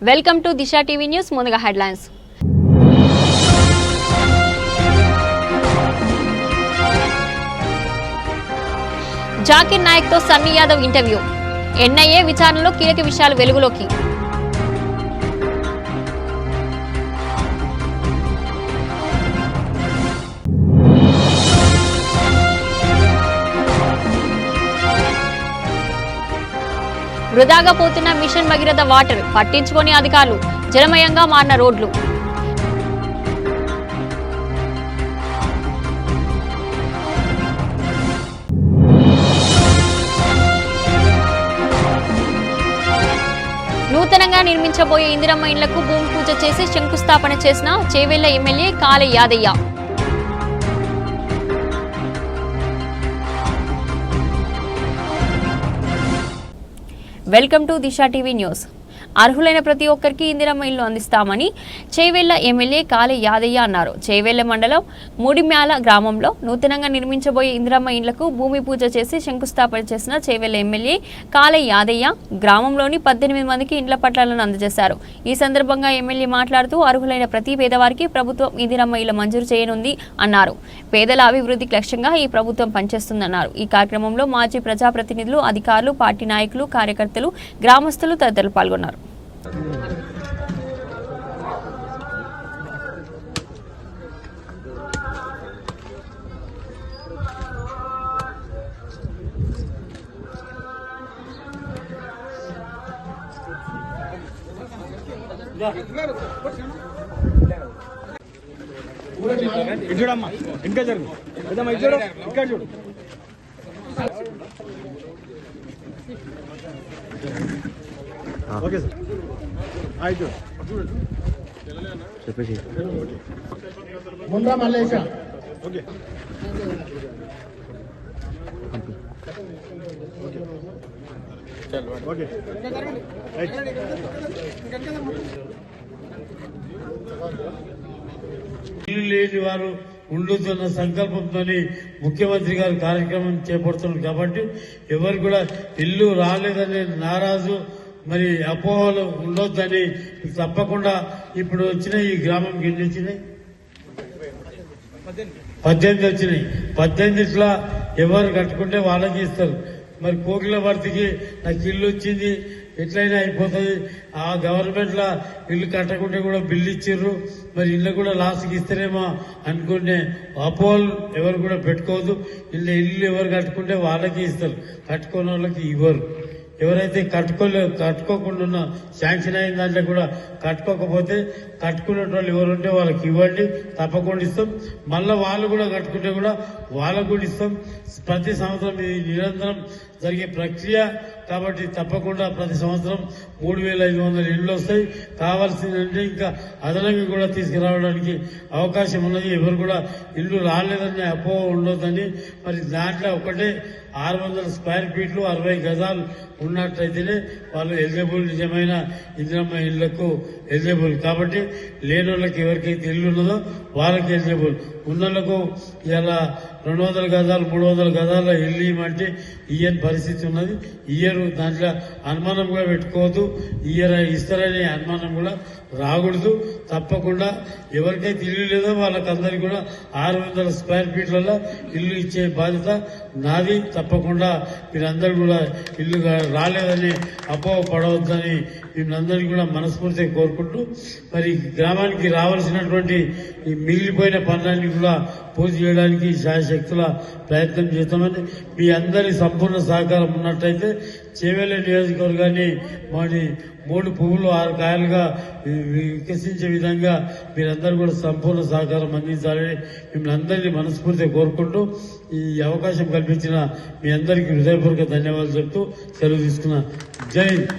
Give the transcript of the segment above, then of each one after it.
Welcome to Disha TV news. ముందుగా headlines. Zakir Naik తో Sunny Yadav interview. NIA విచారణలో కీలక విషయాలు వెలుగులోకి. వృధాగా పోతున్న మిషన్ భగీరథ వాటర్ పట్టించుకొని అధికారులు. జలమయంగా మారిన రోడ్లు. నూతనంగా నిర్మించబోయే ఇందిరమ్మ ఇండ్లకు భూమి పూజ చేసి శంకుస్థాపన చేసిన Chevella MLA Kale Yadaiah. Welcome to Disha TV news. అర్హులైన ప్రతి ఒక్కరికి ఇందిరమ్మ ఇల్లు అందిస్తామని చేవెళ్ల ఎమ్మెల్యే కాళె యాదయ్య అన్నారు. చేవెళ్ల మండలం మూడిమ్యాల గ్రామంలో నూతనంగా నిర్మించబోయే ఇందిరమ్మ ఇండ్లకు భూమి పూజ చేసి శంకుస్థాపన చేసిన చేవెళ్ల ఎమ్మెల్యే కాళె యాదయ్య గ్రామంలోని 18 మందికి ఇండ్ల పట్టాలను అందజేశారు. ఈ సందర్భంగా ఎమ్మెల్యే మాట్లాడుతూ అర్హులైన ప్రతి పేదవారికి ప్రభుత్వం ఇందిరమ్మ ఇళ్ల మంజూరు చేయనుంది అన్నారు. పేదల అభివృద్ధికి లక్ష్యంగా ఈ ప్రభుత్వం పనిచేస్తుందన్నారు. ఈ కార్యక్రమంలో మాజీ ప్రజాప్రతినిధులు, అధికారులు, పార్టీ నాయకులు, కార్యకర్తలు, గ్రామస్తులు తదితరులు పాల్గొన్నారు. చూడమ్మా ఇంకా జరుగు చూడు ఇంకా చూడు ఓకే సార్ ఆయితు చెప్పేసి ముందా మల్లేశ ఓకే ఓకే ఇల్లు లేని వారు ఉండుతున్న సంకల్పంతో ముఖ్యమంత్రి గారు కార్యక్రమం చేపడుతున్నారు. కాబట్టి ఎవరు కూడా ఇల్లు రాలేదని నారాజు మరి అపోహలు ఉండొద్దని తప్పకుండా ఇప్పుడు వచ్చిన ఈ గ్రామంకి ఎన్ని వచ్చినాయి? 18 వచ్చినాయి. 18 ఎవరు కట్టుకుంటే వాళ్ళకి ఇస్తారు. మరి కోకిల భర్తీకి నాకు ఇల్లు వచ్చింది ఎట్లయినా అయిపోతుంది. ఆ గవర్నమెంట్ లా ఇల్లు కట్టకుంటే కూడా బిల్లు ఇచ్చిర్రు. మరి ఇల్లు కూడా లాస్ట్కి ఇస్తారేమో అనుకునే అపోహలు ఎవరు కూడా పెట్టుకోవద్దు. ఇల్లు ఎవరు కట్టుకుంటే వాళ్ళకి ఇస్తారు, కట్టుకునే వాళ్ళకి ఇవ్వరు. ఎవరైతే కట్టుకోకుండా శాంక్షన్ అయిన దాంట్లో కూడా కట్టుకోకపోతే కట్టుకునే వాళ్ళు ఎవరుంటే వాళ్ళకి ఇవ్వండి, తప్పకుండా ఇస్తాం. మళ్ళీ వాళ్ళు కూడా కట్టుకుంటే కూడా వాళ్ళకు కూడా ఇస్తాం. ప్రతి సంవత్సరం ఇది నిరంతరం జరిగే ప్రక్రియ కాబట్టి తప్పకుండా ప్రతి సంవత్సరం 3500 ఇళ్లు వస్తాయి. కావాల్సిందంటే ఇంకా అదనంగా కూడా తీసుకురావడానికి అవకాశం ఉన్నది. ఎవరు కూడా ఇల్లు రాలేదని అపోహ ఉండొద్దని. మరి దాంట్లో ఒకటే 600 స్క్వేర్ ఫీట్లు 60 గజాలు ఉన్నట్లయితేనే వాళ్ళు ఎలిజిబుల్, నిజమైన ఇందిరమ్మ ఇళ్లకు ఎలిజిబుల్. కాబట్టి లేని వాళ్ళకి ఎవరికైతే ఇల్లు ఉన్నదో వాళ్ళకి ఎలిజిబుల్. ఉన్నోళ్లకు ఇలా 200 గజాలు 300 గజాల ఇల్లు ఇవ్వమంటే ఇయ్యని పరిస్థితి ఉన్నది. ఇయ్యరు. దాంట్లో అనుమానం కూడా పెట్టుకోవద్దు. ఇస్తారనే అనుమానం కూడా రాకూడదు. తప్పకుండా ఎవరికైతే ఇల్లు లేదో వాళ్ళకందరికీ కూడా 600 స్క్వేర్ ఫీట్లలో ఇల్లు ఇచ్చే బాధ్యత నాది. తప్పకుండా మీరందరూ కూడా ఇల్లు రాలేదని అపోహ పడవద్దని మీరందరినీ కూడా మనస్ఫూర్తిగా కోరుకుంటూ మరి గ్రామానికి రావాల్సినటువంటి ఈ మిగిలిపోయిన పనులన్నీ కూడా పూర్తి చేయడానికి శాయశక్తుల ప్రయత్నం చేస్తామని మీ అందరి సంపూర్ణ సహకారం ఉన్నట్టయితే చేవెళ్ల నియోజకవర్గాన్ని మరి 3 పువ్వులు 6 కాయలుగా వికసించే విధంగా మీరందరూ కూడా సంపూర్ణ సహకారం అందించాలని మిమ్మల్ని అందరినీ మనస్ఫూర్తిగా కోరుకుంటూ ఈ అవకాశం కల్పించిన మీ అందరికీ హృదయపూర్వక ధన్యవాదాలు చెప్తూ సెలవు తీసుకున్నా. జై హింద్.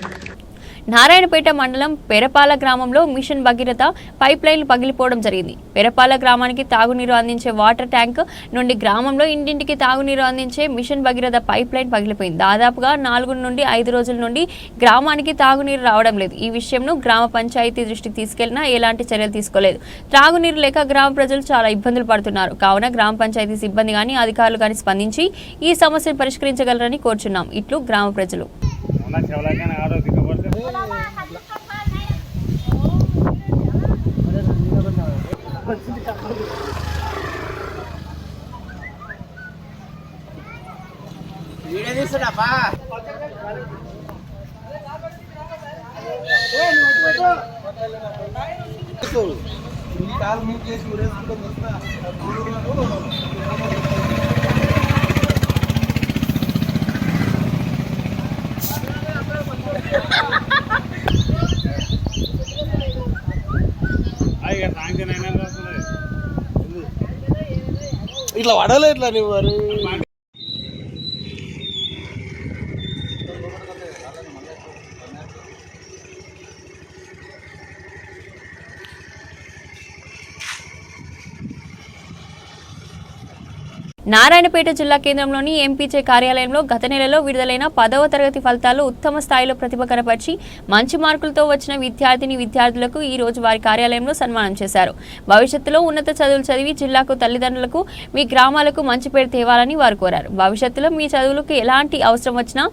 నారాయణపేట మండలం పెరపాల గ్రామంలో మిషన్ భగీరథ పైప్ లైన్లు పగిలిపోవడం జరిగింది. పెరపాల గ్రామానికి తాగునీరు అందించే వాటర్ ట్యాంక్ నుండి గ్రామంలో ఇంటింటికి తాగునీరు అందించే మిషన్ భగీరథ పైప్ లైన్ పగిలిపోయింది. దాదాపుగా 4 నుండి 5 రోజుల నుండి గ్రామానికి తాగునీరు రావడం లేదు. ఈ విషయంను గ్రామ పంచాయతీ దృష్టికి తీసుకెళ్లినా ఎలాంటి చర్యలు తీసుకోలేదు. త్రాగునీరు లేక గ్రామ ప్రజలు చాలా ఇబ్బందులు పడుతున్నారు. కావున గ్రామ పంచాయతీ సిబ్బంది గాని అధికారులు గాని స్పందించి ఈ సమస్యను పరిష్కరించగలరని కోరుచున్నాం. ఇట్లు గ్రామ ప్రజలు. వీడియో తీస్తున్నప్పా కాలు మూవ్ చేసి ఊరేసుకుంటూ వస్తా ఇట్లా పడలే ఇట్లా నువ్వు మరి నారాయణపేట జిల్లా కేంద్రంలోని ఎంపీచే కార్యాలయంలో గత నెలలో విడుదలైన 10వ తరగతి ఫలితాలు ఉత్తమ స్థాయిలో ప్రతిభ కనపరిచి మంచి మార్కులతో వచ్చిన విద్యార్థులకు ఈ రోజు వారి కార్యాలయంలో సన్మానం చేశారు. భవిష్యత్తులో ఉన్నత చదువులు చదివి జిల్లాకు తల్లిదండ్రులకు మీ గ్రామాలకు మంచి పేరు తేవాలని వారు కోరారు. భవిష్యత్తులో మీ చదువులకు ఎలాంటి అవసరం వచ్చినా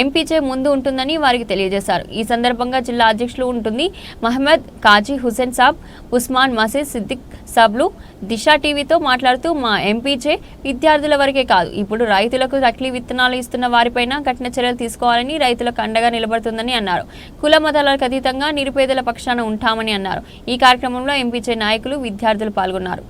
ఎంపీచే ముందు ఉంటుందని వారికి తెలియజేశారు. ఈ సందర్భంగా జిల్లా అధ్యక్షులు ఉంటుంది మహమ్మద్ కాజీ హుసేన్ సాబ్, ఉస్మాన్ మసీద్ సిద్దిక్ సాబ్లు దిశా టీవీతో మాట్లాడుతూ మా ఎంపీచే విద్యార్థుల వరకే కాదు, ఇప్పుడు రైతులకు నకిలీ విత్తనాలు ఇస్తున్న వారిపైన కఠిన చర్యలు తీసుకోవాలని, రైతులకు అండగా నిలబడుతుందని అన్నారు. కుల మతాలకు అతీతంగా నిరుపేదల పక్షాన ఉంటామని అన్నారు. ఈ కార్యక్రమంలో ఎంపీచే నాయకులు, విద్యార్థులు పాల్గొన్నారు.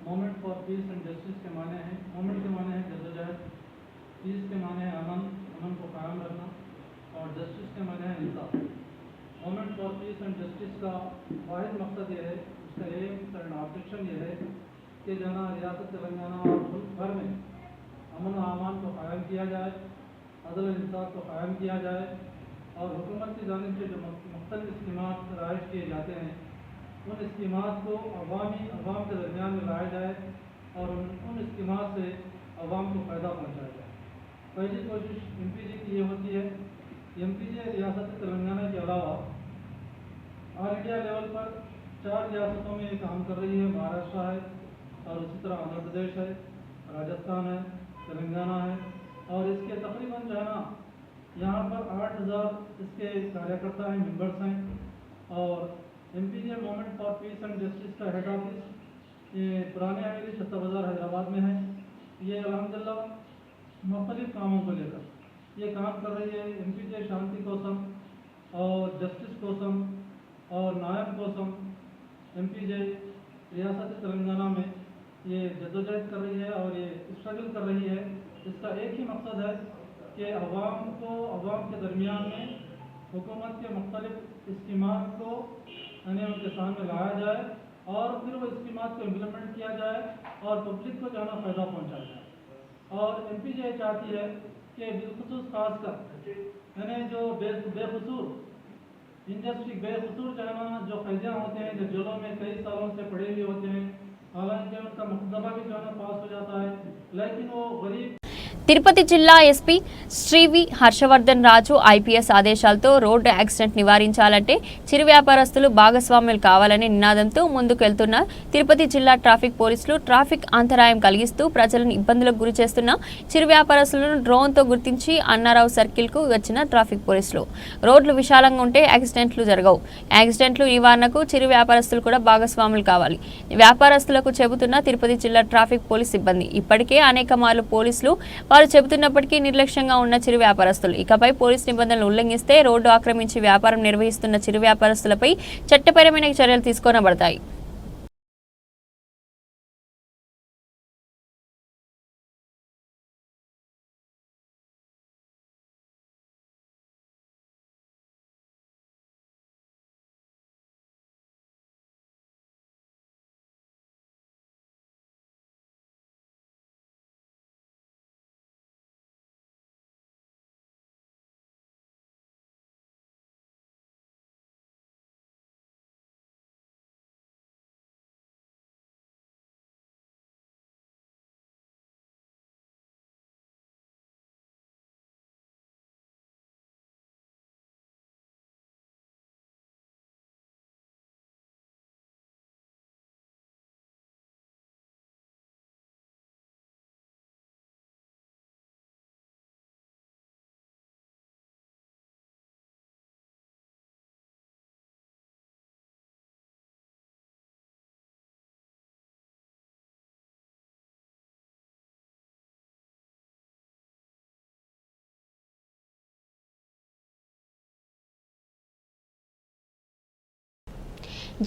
Moment for peace and justice के माने हैं, मोमेंट के माने हैं जद्दोजहद, पीस के माने हैं अमन को कायम रखना और जस्टिस के माने हैं इंसाफ। Moment for peace and justice का वाहिद मकसद ये है, उसका एम एंड ऑब्जेक्शन ये है कि जना रियासत तेलंगाना और मुल्क भर में अमन और अमान को कायम किया जाए, अदल और इंसाफ को कायम किया जाए और हुकूमत की जानिब से जो मुख्तलिफ स्कीमात राइज किए जाते हैं उन स्कीमात को अवाम के दरमियान में लाया जाए और उन स्कीमात से अवाम को फ़ायदा पहुँचाया जाए। पहली कोशिश एमपीजे की ये होती है, एमपीजे रियासत तेलंगाना के अलावा ऑल इंडिया लेवल पर 4 रियासतों में काम कर रही है। महाराष्ट्र है और उसी तरह आंध्र प्रदेश है, राजस्थान है, तेलंगाना है और इसके तकरीबन जो है ना यहाँ पर 8000 इसके कार्यकर्ता हैं, मेंबर्स हैं और MPJ moment for peace and justice का हेड ऑफिस ये पुराने हवेली छत्ता बाजार हैदराबाद में है। ये अल्हम्दुलिल्लाह मुख्तलिफ कामों को लेकर ये काम कर रही है। एमपीजे शांति कोसम और जस्टिस कोसम और न्याय कोसम एमपीजे रियासत तेलंगाना में ये जद्दोजहद कर रही है और ये स्ट्रगल कर रही है। इसका एक ही मकसद है कि अवाम के दरमियान में हुकूमत के मुख्तलिफ स्कीमात को उनके सामने लाया जाए और फिर वो स्कीमात को इम्प्लीमेंट किया जाए और पब्लिक को जो है फ़ायदा पहुँचाया जाए। और एमपीजे चाहती है कि बिलखुसूस खासकर यानी जो बेखसूर इंडस्ट्री बेखसूर जो है ना जो कैदियाँ होते हैं, जो जेलों में कई सालों से पड़े हुए होते हैं, हालांकि उनका मुकदमा भी जो है ना पास हो जाता है, लेकिन वो गरीब తిరుపతి జిల్లా ఎస్పీ శ్రీవి హర్షవర్ధన్ రాజు ఐపీఎస్ ఆదేశాలతో రోడ్డు యాక్సిడెంట్ నివారించాలంటే చిరు వ్యాపారస్తులు భాగస్వాములు కావాలనే నినాదంతో ముందుకెళ్తున్న తిరుపతి జిల్లా ట్రాఫిక్ పోలీసులు ట్రాఫిక్ అంతరాయం కలిగిస్తూ ప్రజలను ఇబ్బందులకు గురి చేస్తున్న చిరు వ్యాపారస్తులను డ్రోన్తో గుర్తించి అన్నారావు సర్కిల్కు వచ్చిన ట్రాఫిక్ పోలీసులు రోడ్లు విశాలంగా ఉంటే యాక్సిడెంట్లు జరగవు. యాక్సిడెంట్లు నివారణకు చిరు వ్యాపారస్తులు కూడా భాగస్వాములు కావాలి. వ్యాపారస్తులకు చెబుతున్న తిరుపతి జిల్లా ట్రాఫిక్ పోలీస్ సిబ్బంది ఇప్పటికే అనేక మార్లు పోలీసులు వారు చెబుతున్నప్పటికీ నిర్లక్ష్యంగా ఉన్న చిరు వ్యాపారస్తులు ఇకపై పోలీస్ నిబంధనలు ఉల్లంఘిస్తే రోడ్డు ఆక్రమించి వ్యాపారం నిర్వహిస్తున్న చిరు వ్యాపారస్తులపై చట్టపరమైన చర్యలు తీసుకోనబడతాయి.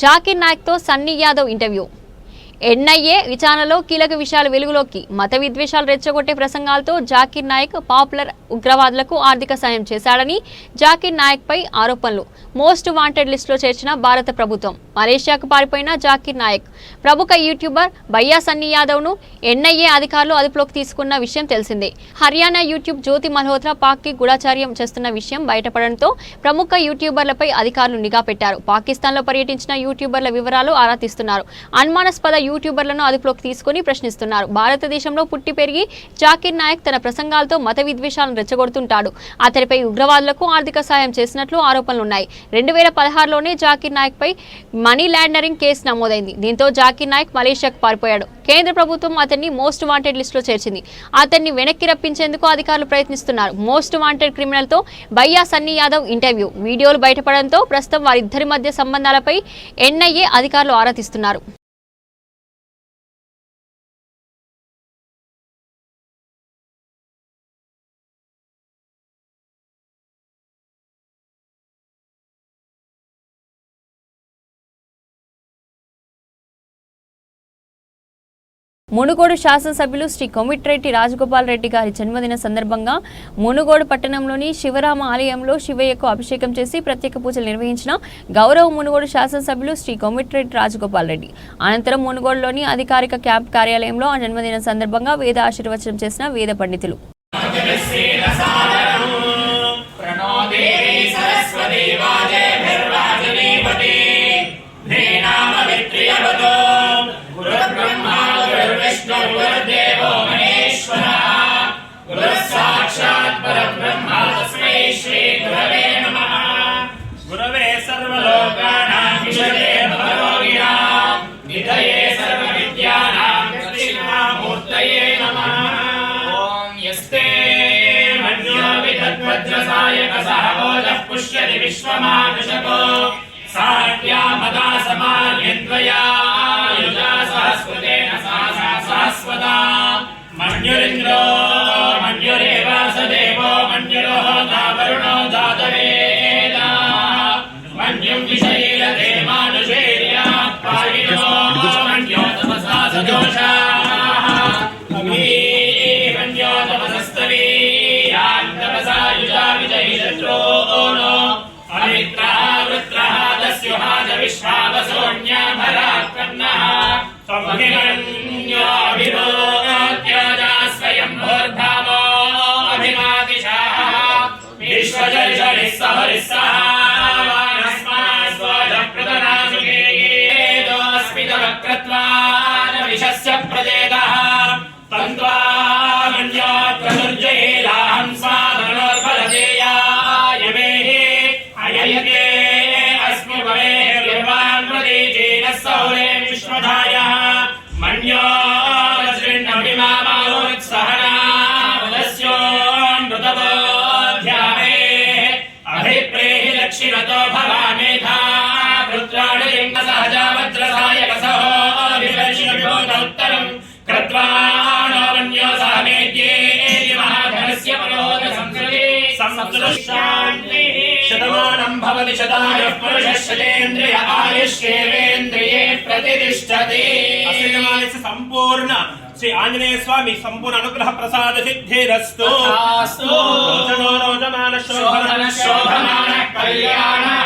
జాకిర్ నాయక్తో సన్నీ యాదవ్ ఇంటర్వ్యూ. ఎన్ఐఏ విచారణలో కీలక విషయాలు వెలుగులోకి. మత విద్వేషాలు రెచ్చగొట్టే ప్రసంగాలతో జాకిర్ నాయక్ పాపులర్ ఉగ్రవాదులకు ఆర్థిక సాయం చేశాడని జాకిర్ నాయక్ పై ఆరోపణలు. మోస్ట్ వాంటెడ్ లిస్టులో చేర్చిన భారత ప్రభుత్వం. మలేషియాకు పారిపోయిన జాకిర్ నాయక్. ప్రముఖ యూట్యూబర్ భయ్యా సన్నీ యాదవ్ను ఎన్ఐఏ అధికారులు అదుపులోకి తీసుకున్న విషయం తెలిసిందే. హర్యానా యూట్యూబ్ జ్యోతి మల్హోత్రా పాక్కి గూఢచార్యం చేస్తున్న విషయం బయటపడడంతో ప్రముఖ యూట్యూబర్లపై అధికారులు నిఘా పెట్టారు. పాకిస్తాన్లో పర్యటించిన యూట్యూబర్ల వివరాలు ఆరా తీస్తున్నారు. అనుమానాస్పద యూట్యూబర్లను అదుపులోకి తీసుకుని ప్రశ్నిస్తున్నారు. భారతదేశంలో పుట్టి పెరిగి జాకిర్ నాయక్ తన ప్రసంగాలతో మత విద్వేషాలను రెచ్చగొడుతుంటాడు. అతడిపై ఉగ్రవాదులకు ఆర్థిక సాయం చేసినట్లు ఆరోపణలున్నాయి. 2016లోనే జాకిర్ నాయక్ పై మనీ లాండరింగ్ కేసు నమోదైంది. దీంతో జాకిర్ నాయక్ మలేషియాకు పారిపోయాడు. కేంద్ర ప్రభుత్వం అతన్ని మోస్ట్ వాంటెడ్ లిస్టులో చేర్చింది. అతన్ని వెనక్కి రప్పించేందుకు అధికారులు ప్రయత్నిస్తున్నారు. మోస్ట్ వాంటెడ్ క్రిమినల్ తో భయ్యా సన్నీ యాదవ్ ఇంటర్వ్యూ. వీడియోలు బయటపడడంతో ప్రస్తుతం వారిద్దరి మధ్య సంబంధాలపై ఎన్ఐఏ అధికారులు ఆరా తీస్తున్నారు. మునుగోడు శాసనసభ్యులు శ్రీ కోమిటిరెడ్డి రాజగోపాల్ రెడ్డి గారి జన్మదిన సందర్భంగా మునుగోడు పట్టణంలోని శివరామ ఆలయంలో శివయ్యకు అభిషేకం చేసి ప్రత్యేక పూజలు నిర్వహించిన గౌరవ మునుగోడు శాసనసభ్యులు శ్రీ కోమిటిరెడ్డి రాజగోపాల్ రెడ్డి. అనంతరం మునుగోడులోని అధికారిక క్యాంప్ కార్యాలయంలో ఆ జన్మదిన సందర్భంగా వేద ఆశీర్వచనం చేసిన వేద పండితులు. गुरुर्देवो महेश्वरः गुरुसाक्षात् परब्रह्म तस्मै श्री गुरवे नमः. गुरवे सर्वलोकानां विषये भवरोगिणां निधये सर्वविद्यानां दक्षिणामूर्तये नमः. ॐ यस्ते मन्यो विदद्वज्रसायकसः भोजः पुष्यति विश्वमानुषको साट्या मदा समान्यन्त्वया युजा सहस्कृतेन सहस्वदा. मन्युरिन्द्रो मन्युरेव स देवो मन्युरोः वरुणो जातवेदा. मन्युं विषैरते मानुषेर्यात् पायिनो मन्यो तपसा सजोषाः. मन्यो तपसस्तवीयान् तपसा युजा विजयि शत्रूनो. अमित्रः वृत्रः दस्युहाज विश्वावसोऽन्या भरात्पन्नः. स्वमहिमन्योऽभिभूत्याजा स्वयं भोर्धामो अभिमादिशाः. विश्वजर्षणिः सहरिः सः वानस्मात् स्वजप्रदनासुकेदोऽस्मितवक्रत्वा न विशस्य प्रजेदः. तन्त्वा मन्यो प्रसुर्जयेलाहं स्वाधनोर्बलदेयाय मेः अययते अस्मि भवेः निर्वान् प्रदेशेन सौरे विश्वधायः. मन्यो वज्रिण्णभिमामावोत्सहना वदस्योऽनृतबोध्यामेः. अभिप्रेहि दक्षिणतो भवामेधा पुत्राणलिङ्ग सहजा वज्रसायकसहो अभिवर्षिणविभूतोत्तरम् कृत्वा नो मन्यो सहमेद्येति महाधनस्य परोध संस्कृति संस्कृतिशान्तिः. शतमानं भवति शतायुः पुरुषः शतेन्द्रिय आयुष्येवेन्द्रिये प्रतिष्ठति. अश्विनमासस्य संपूर्ण श्री आंजनेय स्वामी संपूर्ण अनुग्रह प्रसाद सिद्धिरस्तु. रोचमान शोभमान कल्याणः.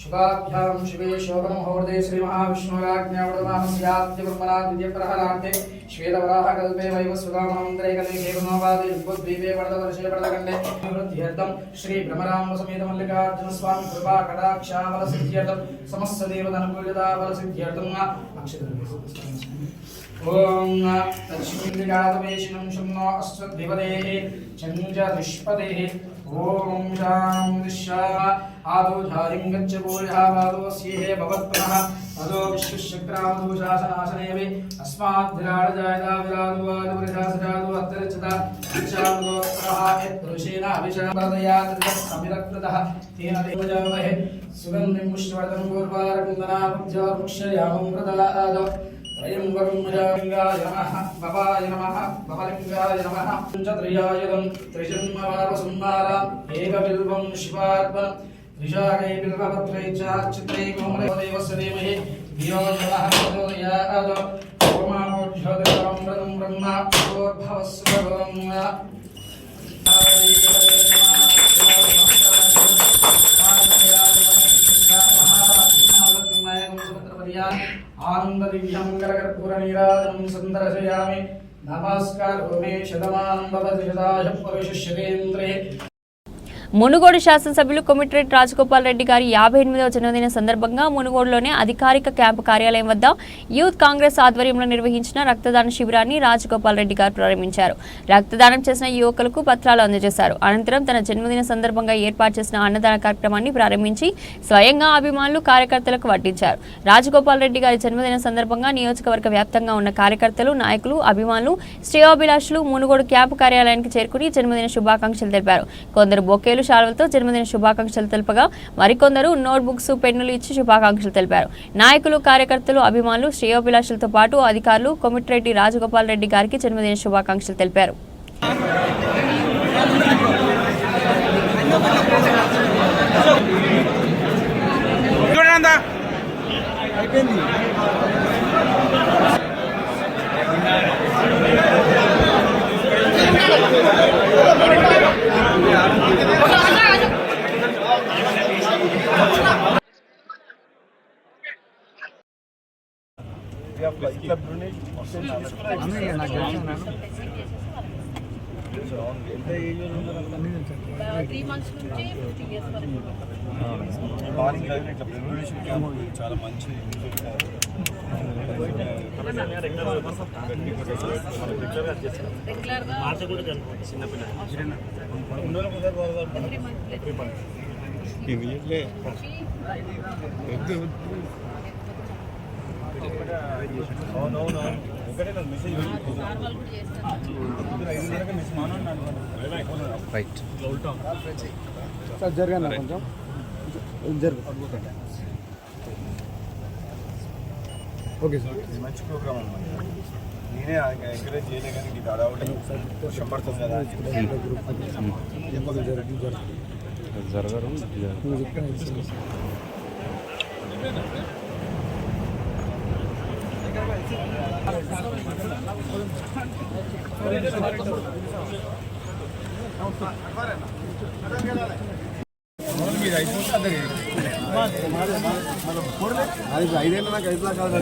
शुभाभ्यां शिवे शोभनमुहूर्ते श्री महाविष्णुराज्ञावडमानस्याद्य ब्रह्मणा द्वितीय प्रहरान्ते श्वेतवराहकल्पे वैवस्वतामन्त्रेकले केवनोपादे द्वीपे वरदवर्षे वरदखण्डे वृद्ध्यर्थं श्री भ्रमराम्बसमेत मल्लिकार्जुन स्वामी कृपा कटाक्षाबलसिद्ध्यर्थं समस्त देवतानुकूलताबलसिद्ध्यर्थं अक्षतम् ఓం తచ్చింద్రిగాతవేషిణం శున్నో అశ్వద్విపదేః చంచ దుష్పదేః ఓం శాంతి ఆదో ధారిం గచ్చ భూయః పాదోస్యేః భవత్ప్రః అదో విశ్వశక్రాదో శాసనాసనేవి అస్మాద్ విరాడజాయదా విరాదో వాదవృషాసజాదో అత్తరచత విచారదో ప్రహ యద్రుషేణ అభిషామదయా తదసమిరక్తతః తేన దేవజామహే సుగంధిం పుష్పవర్ధనం పూర్వారకుందనాభుజారుక్షయామం ప్రదాదో త్రయంబకం భుజాలింగాయ నమః భవాయ నమః భవలింగాయ నమః పంచత్రయాయుధం త్రిజన్మవారసుందారా ఏకబిల్వం శివార్పణం త్రిశాఖై బిల్వపత్రై చార్చిత్రై కోమలదేవస్య ధీమహి ధియో యః ప్రచోదయాత్ ఓమామోజ్యోతిరమృతం బ్రహ్మ భవస్వరం ఆనంద దివ్యమంగళకర్పూర నీరాజనం సందర్శయామి నమస్కారో మే శతమానం భవతి శతాయ పురుషశ్యేంద్రే. మునుగోడు శాసనసభ్యులు కొమిటిరెడ్డి రాజగోపాల్ రెడ్డి గారి 58వ జన్మదిన సందర్భంగా మునుగోడులోని అధికారిక క్యాంపు కార్యాలయం వద్ద యూత్ కాంగ్రెస్ ఆధ్వర్యంలో నిర్వహించిన రక్తదాన శిబిరాన్ని రాజగోపాల్ రెడ్డి గారు ప్రారంభించారు. రక్తదానం చేసిన యువకులకు పత్రాలు అందజేశారు. అనంతరం తన జన్మదిన సందర్భంగా ఏర్పాటు చేసిన అన్నదాన కార్యక్రమాన్ని ప్రారంభించి స్వయంగా అభిమానులు కార్యకర్తలకు వడ్డించారు. రాజగోపాల్ రెడ్డి గారి జన్మదిన సందర్భంగా నియోజకవర్గ వ్యాప్తంగా ఉన్న కార్యకర్తలు, నాయకులు, అభిమానులు, శ్రేయోభిలాషులు మునుగోడు క్యాంపు కార్యాలయానికి చేరుకుని జన్మదిన శుభాకాంక్షలు తెలిపారు. కొందరు బొకేలు, శాల్వలతో జన్మదిన శుభాకాంక్షలు తెలుపగా మరికొందరు నోట్బుక్స్, పెన్నులు ఇచ్చి శుభాకాంక్షలు తెలిపారు. నాయకులు, కార్యకర్తలు, అభిమానులు, శ్రేయోభిలాషులతో పాటు అధికారులు కొమిటిరెడ్డి రాజగోపాల్ రెడ్డి గారికి జన్మదిన శుభాకాంక్షలు తెలిపారు. చాలా మంచి రైట్ సార్ జరగండి కొంచెం జరుగు. ఓకే సార్, మంచి ప్రోగ్రామ్ అన్నమాట. నేనే ఎంకరేజ్ చేయలే కానీ ఇది అడవుట్ వర్షం పడుతుంది కదా జరగడం ఐదేళ్ళు నాకు 5 లక్షలు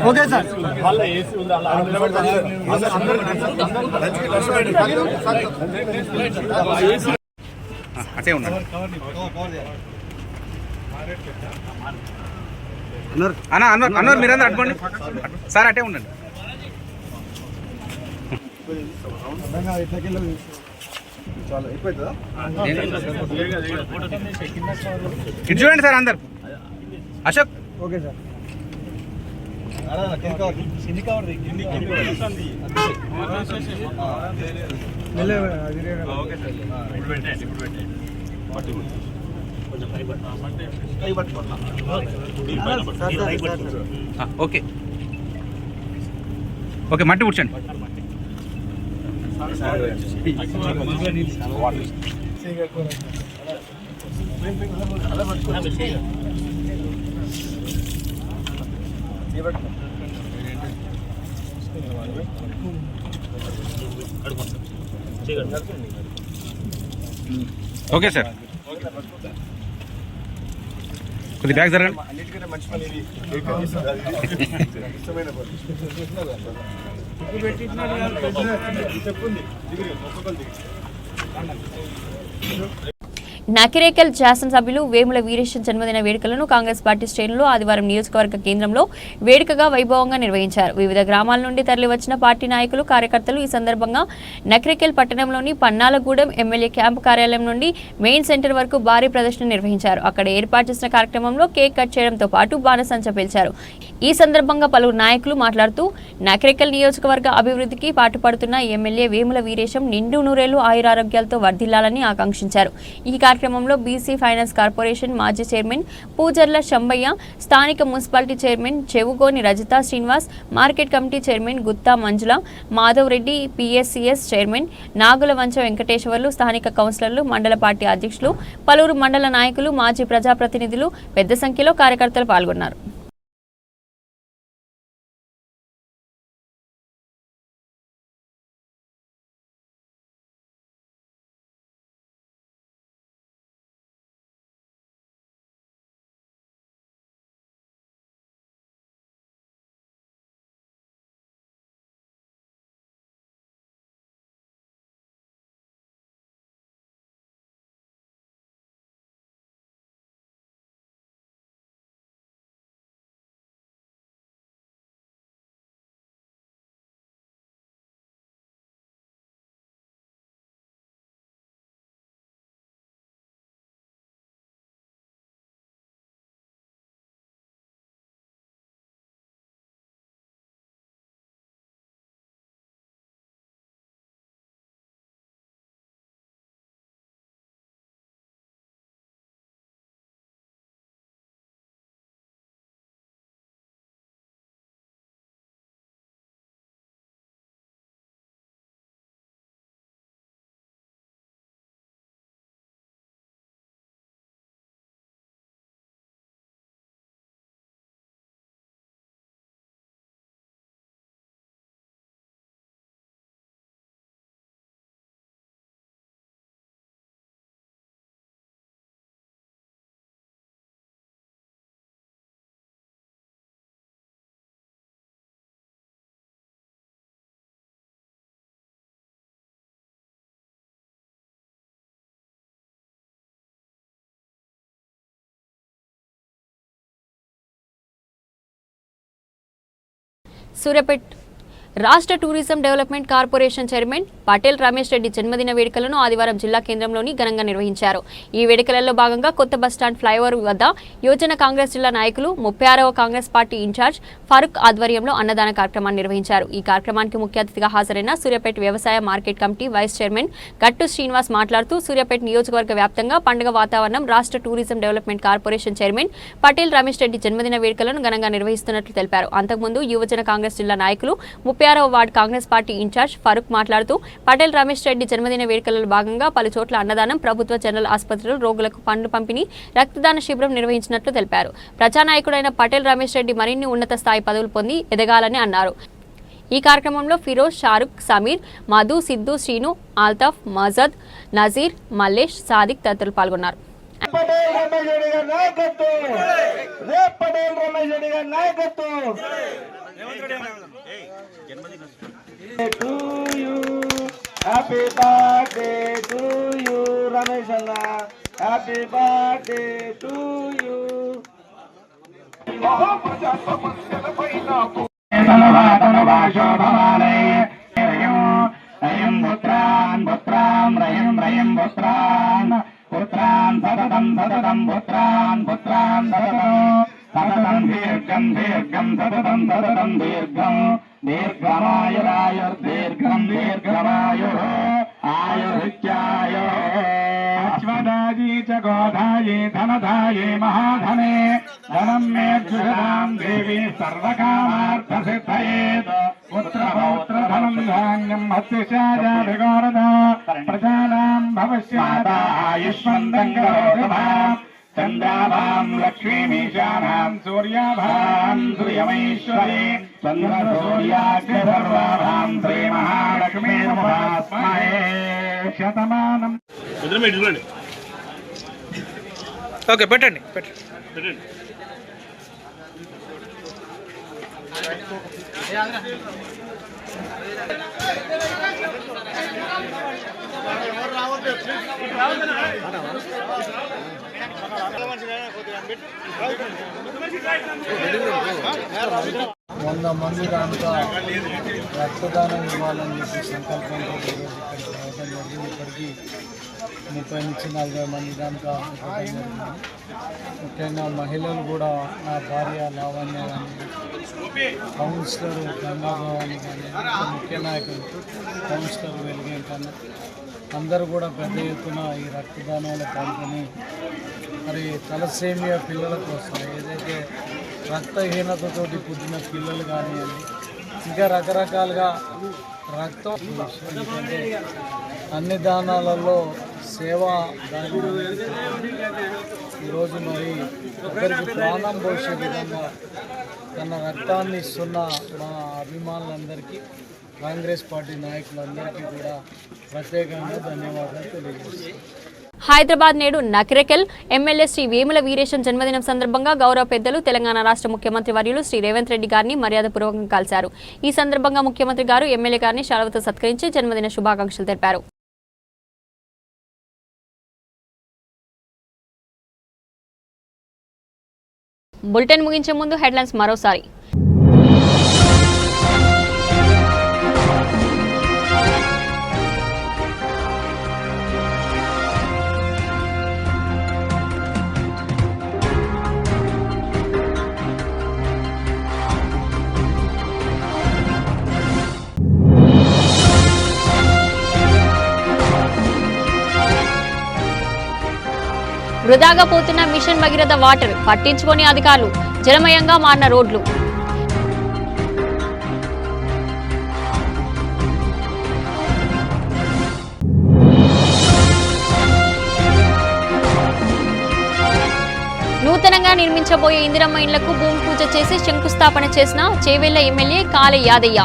ఓకే సార్. అటే ఉన్నాడు అన్న అన్నోరు మీరందరూ అట్టుకోండి సార్, అటే ఉండండి. ఇటు చూడండి సార్ అందరు. Ashok okay sir. Okay okay, మట్టి కూర్చోండి. Okay sir. కొద్ది బ్యాగ్ జరగండి. అన్నిటికంటే మంచి పని ఇది. ఇష్టమైన పని చెప్పుంది దిగిరి ఒక్కొక్కరు దిగి. నకిరేకల్ శాసనసభ్యులు వేముల వీరేశం జన్మదిన వేడుకలను కాంగ్రెస్ పార్టీ శ్రేణులు ఆదివారం నియోజకవర్గ కేంద్రంలో వేడుకగా వైభవంగా నిర్వహించారు. వివిధ గ్రామాల నుండి తరలివచ్చిన పార్టీ నాయకులు, కార్యకర్తలు ఈ సందర్భంగా నకిరేకల్ పట్టణంలోని పన్నాలగూడెం ఎమ్మెల్యే క్యాంపు కార్యాలయం నుండి మెయిన్ సెంటర్ వరకు భారీ ప్రదర్శన నిర్వహించారు. అక్కడ ఏర్పాటు చేసిన కార్యక్రమంలో కేక్ కట్ చేయడంతో పాటు బాణసంచ పేల్చారు. ఈ సందర్భంగా పలువురు నాయకులు మాట్లాడుతూ నకిరేకల్ నియోజకవర్గ అభివృద్ధికి పాటుపడుతున్న ఎమ్మెల్యే వేముల వీరేశం నిండు నూరేళ్లు ఆయురారోగ్యాలతో వర్ధిల్లాలని ఆకాంక్షించారు. ఈ కార్యక్రమంలో బీసీ ఫైనాన్స్ కార్పొరేషన్ మాజీ చైర్మన్ పూజర్ల శంబయ్య, స్థానిక municipality chairman Chevugoni Rajitha Srinivas, market committee chairman Gutta Manjula, Madhav Reddy, PSCS chairman Nagula Vancha Venkateswarlu, స్థానిక కౌన్సిలర్లు, మండల పార్టీ అధ్యక్షులు, పలువురు మండల నాయకులు, మాజీ ప్రజాప్రతినిధులు పెద్ద సంఖ్యలో కార్యకర్తలు పాల్గొన్నారు. సూర్యాపేట రాష్ట్ర tourism development corporation chairman Patel Ramesh Reddy జన్మదిన వేడుకలను ఆదివారం జిల్లా కేంద్రంలోని ఘనంగా నిర్వహించారు. ఈ వేడుకలలో భాగంగా కొత్త బస్టాండ్ ఫ్లైఓవర్ వద్ద యువజన కాంగ్రెస్ జిల్లా నాయకులు 36వ కాంగ్రెస్ పార్టీ ఇన్ఛార్జ్ ఫరూక్ ఆధ్వర్యంలో అన్నదాన కార్యక్రమాన్ని నిర్వహించారు. ఈ కార్యక్రమానికి ముఖ్య అతిథిగా హాజరైన సూర్యాపేట వ్యవసాయ మార్కెట్ కమిటీ వైస్ చైర్మన్ గట్టు శ్రీనివాస్ మాట్లాడుతూ సూర్యాపేట నియోజకవర్గ వ్యాప్తంగా పండుగ వాతావరణం రాష్ట్ర tourism development corporation chairman Patel Ramesh Reddy జన్మదిన వేడుకలను ఘనంగా నిర్వహిస్తున్నట్లు తెలిపారు. అంతకుముందు యువజన కాంగ్రెస్ జిల్లా నాయకులు 36వ ward Congress party in-charge Farooq మాట్లాడుతూ పటేల్ రమేష్ రెడ్డి జన్మదిన వేడుకలలో భాగంగా పలు చోట్ల అన్నదానం, ప్రభుత్వ జనరల్ ఆసుపత్రులు రోగులకు పండ్లు పంపిణీ, రక్తదాన శిబిరం నిర్వహించినట్లు తెలిపారు. ప్రజానాయకుడైన పటేల్ రమేష్ రెడ్డి మరిన్ని ఉన్నత స్థాయి పదవులు పొంది ఎదగాలని అన్నారు. ఈ కార్యక్రమంలో ఫిరోజ్, షారుఖ్, సమీర్, మధు, సిద్ధు, శ్రీను, ఆల్తాఫ్, మజద్, నజీర్, మల్లేష్, సాదిక్ తదితరులు పాల్గొన్నారు. Happy birthday to you, Ramesh Anna. Happy birthday to you. Putran sadatam sadatam putran putran sadatam dirgham dirgham sadatam sadatam dirgham dirghamayurayur dirgham dirghamayur ayuricchayo ashwadaji cha godhaye dhanadaye mahadhane dhanam me judam devi sarvakamartha siddhaye putra pautra dhanam dhanyam hatyashaya vigorada prajanam bhavasyata ayushmandam karodabham चंद्राभाम लक्ष्मीमीशानां सूर्याभाम सूर्यमेश्वरी Chandra Suryagni सर्वाभाम Shri Mahalakshmi नमस्महे शतमानं okay పెట్టండి. వంద మంది దాంట్లో రక్తదానం ఇవ్వాలని చెప్పి సంకల్పంతో ఈరోజు ఇక్కడికి రావడం జరిగింది. ఇప్పటికీ 30 నుంచి 40 మంది దాంట్లో ఇవ్వడం జరిగింది. ముఖ్యంగా మహిళలు కూడా నా భార్య లావణ్య కానీ, కౌన్సిలర్ గంగాభవాని కానీ, ముఖ్య నాయకులు కౌన్సిలర్ వెలిగే కన్నా అందరూ కూడా పెద్ద ఎత్తున ఈ రక్తదానంలో పాల్గొని మరి తలసేమియా పిల్లల కోసం ఏదైతే రక్తహీనతతో పుట్టిన పిల్లలు కానివ్వండి, ఇంకా రకరకాలుగా రక్తం, ఎందుకంటే అన్ని దానాలలో సేవా దానం ఈరోజు మరి ఒకరికి ప్రాణం పోసే విధంగా తన రక్తాన్ని ఇస్తున్న మా అభిమానులందరికీ, కాంగ్రెస్ పార్టీ నాయకులందరికీ కూడా ప్రత్యేకంగా ధన్యవాదాలు తెలియజేస్తున్నాను. హైదరాబాద్ నేడు నకిరేకల్ ఎమ్మెల్యే శ్రీ వేముల వీరేశం జన్మదినం సందర్భంగా గౌరవ పెద్దలు తెలంగాణ రాష్ట్ర ముఖ్యమంత్రి వర్యులు శ్రీ రేవంత్ రెడ్డి గారిని మర్యాదపూర్వకంగా కలిశారు. ఈ సందర్భంగా ముఖ్యమంత్రి గారు ఎమ్మెల్యే గారిని శాలువతో సత్కరించి జన్మదిన శుభాకాంక్షలు తెలిపారు. బులెటిన్ ముగించే ముందు హెడ్లైన్స్ మరోసారి. వృధాగా పోతున్న మిషన్ భగీరథ వాటర్ పట్టించుకొని అధికారులు, జలమయంగా మారిన రోడ్లు. నూతనంగా నిర్మించబోయే ఇందిరమ్మ ఇండ్లకు భూమి పూజ చేసి శంకుస్థాపన చేసిన చేవెళ్ల ఎమ్మెల్యే కాలే యాదయ్య.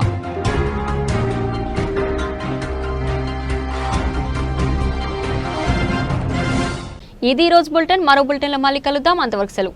ఇది రోజు బులెటిన్. మరో బులెటిన్లో మళ్ళీ కలుద్దాం. అంతవరకు సెలవు.